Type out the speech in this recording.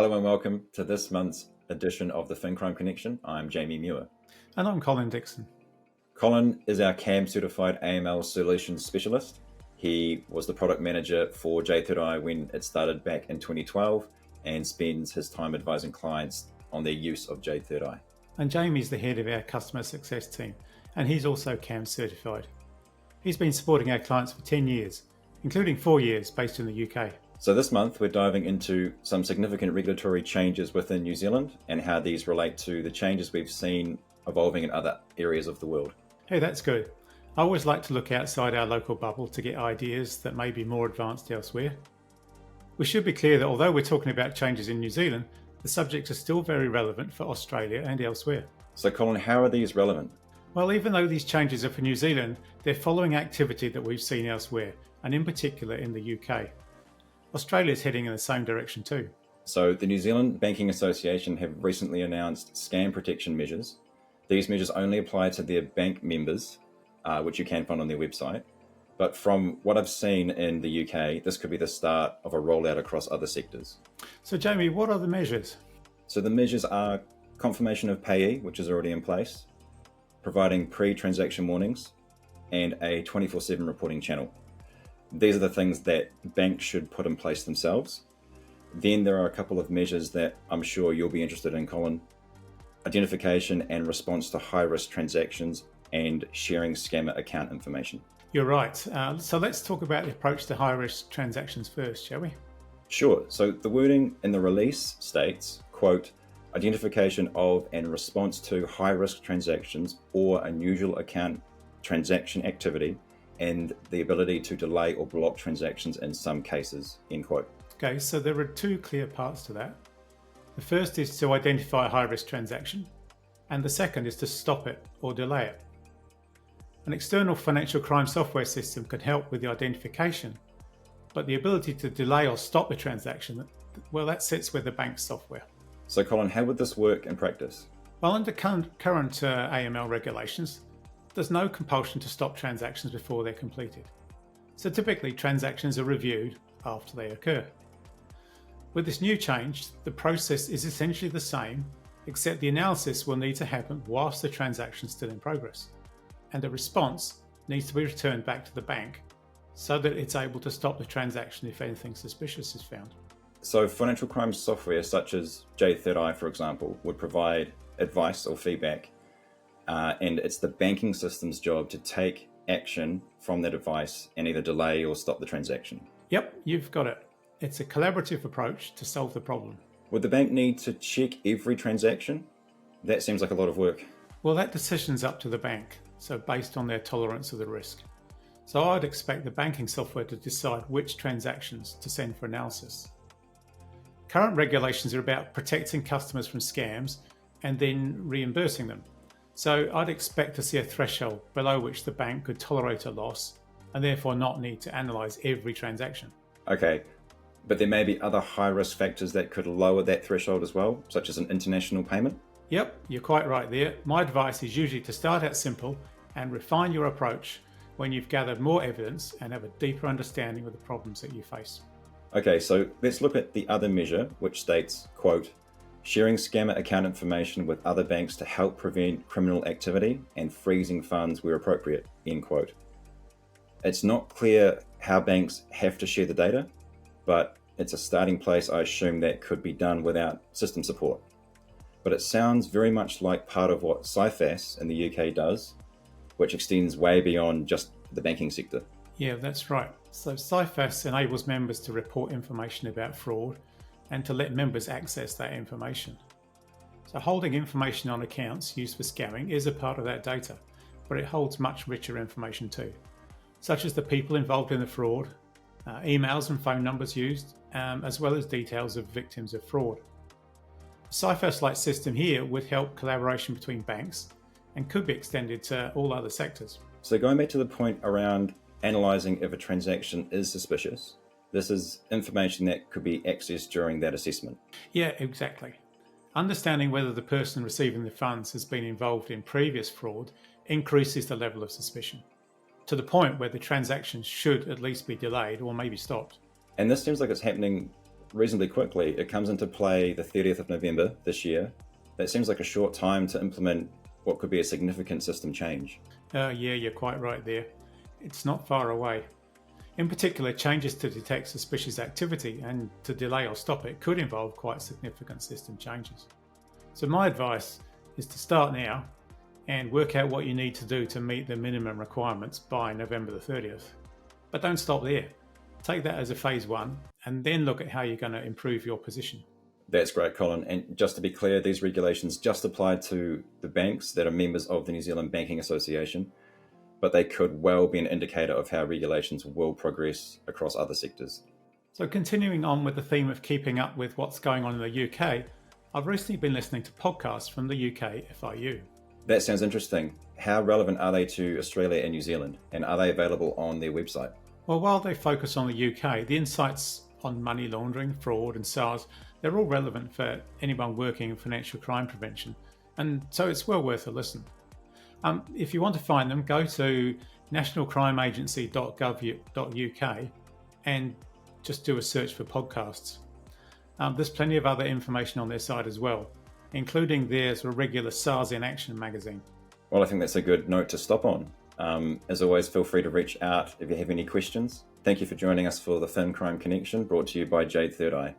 Hello and welcome to this month's edition of the FinCrime Connection. I'm Jamie Muir. And I'm Colin Dixon. Colin is our CAM certified AML solutions specialist. He was the product manager for Jade ThirdEye when it started back in 2012 and spends his time advising clients on their use of Jade ThirdEye. And Jamie's the head of our customer success team, and he's also CAM certified. He's been supporting our clients for 10 years, including 4 years based in the UK. So this month we're diving into some significant regulatory changes within New Zealand and how these relate to the changes we've seen evolving in other areas of the world. Hey, that's good. I always like to look outside our local bubble to get ideas that may be more advanced elsewhere. We should be clear that although we're talking about changes in New Zealand, the subjects are still very relevant for Australia and elsewhere. So Colin, how are these relevant? Well, even though these changes are for New Zealand, they're following activity that we've seen elsewhere, and in particular in the UK. Australia's heading in the same direction too. So the New Zealand Banking Association have recently announced scam protection measures. These measures only apply to their bank members, which you can find on their website. But from what I've seen in the UK, this could be the start of a rollout across other sectors. So Jamie, what are the measures? So the measures are confirmation of payee, which is already in place, providing pre-transaction warnings, and a 24/7 reporting channel. These are the things that banks should put in place themselves. Then there are a couple of measures that I'm sure you'll be interested in, Colin. Identification and response to high-risk transactions and sharing scammer account information. You're right. So let's talk about the approach to high-risk transactions first, shall we? Sure. So the wording in the release states, quote, identification of and response to high-risk transactions or unusual account transaction activity and the ability to delay or block transactions in some cases, end quote. Okay, so there are two clear parts to that. The first is to identify a high-risk transaction, and the second is to stop it or delay it. An external financial crime software system can help with the identification, but the ability to delay or stop the transaction, well, that sits with the bank's software. So Colin, how would this work in practice? Well, under current AML regulations, there's no compulsion to stop transactions before they're completed. So typically transactions are reviewed after they occur. With this new change, the process is essentially the same, except the analysis will need to happen whilst the transaction is still in progress. And a response needs to be returned back to the bank so that it's able to stop the transaction if anything suspicious is found. So financial crime software such as Jade ThirdEye, for example, would provide advice or feedback, and it's the banking system's job to take action from that advice and either delay or stop the transaction. Yep, you've got it. It's a collaborative approach to solve the problem. Would the bank need to check every transaction? That seems like a lot of work. Well, that decision's up to the bank, so based on their tolerance of the risk. So I'd expect the banking software to decide which transactions to send for analysis. Current regulations are about protecting customers from scams and then reimbursing them. So I'd expect to see a threshold below which the bank could tolerate a loss and therefore not need to analyse every transaction. Okay, but there may be other high-risk factors that could lower that threshold as well, such as an international payment? Yep, you're quite right there. My advice is usually to start out simple and refine your approach when you've gathered more evidence and have a deeper understanding of the problems that you face. Okay, so let's look at the other measure, which states, quote, sharing scammer account information with other banks to help prevent criminal activity and freezing funds where appropriate, end quote. It's not clear how banks have to share the data, but it's a starting place. I assume that could be done without system support. But it sounds very much like part of what CIFAS in the UK does, which extends way beyond just the banking sector. Yeah, that's right. So CIFAS enables members to report information about fraud and to let members access that information. So holding information on accounts used for scamming is a part of that data, but it holds much richer information too, such as the people involved in the fraud, emails and phone numbers used, as well as details of victims of fraud. The CIFAS-like system here would help collaboration between banks and could be extended to all other sectors. So going back to the point around analysing if a transaction is suspicious, this is information that could be accessed during that assessment. Yeah, exactly. Understanding whether the person receiving the funds has been involved in previous fraud increases the level of suspicion, to the point where the transaction should at least be delayed or maybe stopped. And this seems like it's happening reasonably quickly. It comes into play the 30th of November this year. That seems like a short time to implement what could be a significant system change. Yeah, you're quite right there. It's not far away. In particular, changes to detect suspicious activity and to delay or stop it could involve quite significant system changes. So my advice is to start now and work out what you need to do to meet the minimum requirements by November the 30th. But don't stop there. Take that as a phase one and then look at how you're going to improve your position. That's great, Colin. And just to be clear, these regulations just apply to the banks that are members of the New Zealand Banking Association, but they could well be an indicator of how regulations will progress across other sectors. So continuing on with the theme of keeping up with what's going on in the UK, I've recently been listening to podcasts from the UK FIU. That sounds interesting. How relevant are they to Australia and New Zealand? And are they available on their website? Well, while they focus on the UK, the insights on money laundering, fraud and SARS, they're all relevant for anyone working in financial crime prevention. And so it's well worth a listen. If you want to find them, go to nationalcrimeagency.gov.uk and just do a search for podcasts. There's plenty of other information on their site as well, including their sort of regular SARS in Action magazine. Well, I think that's a good note to stop on. As always, feel free to reach out if you have any questions. Thank you for joining us for the FinCrime Connection, brought to you by Jade, ThirdEye.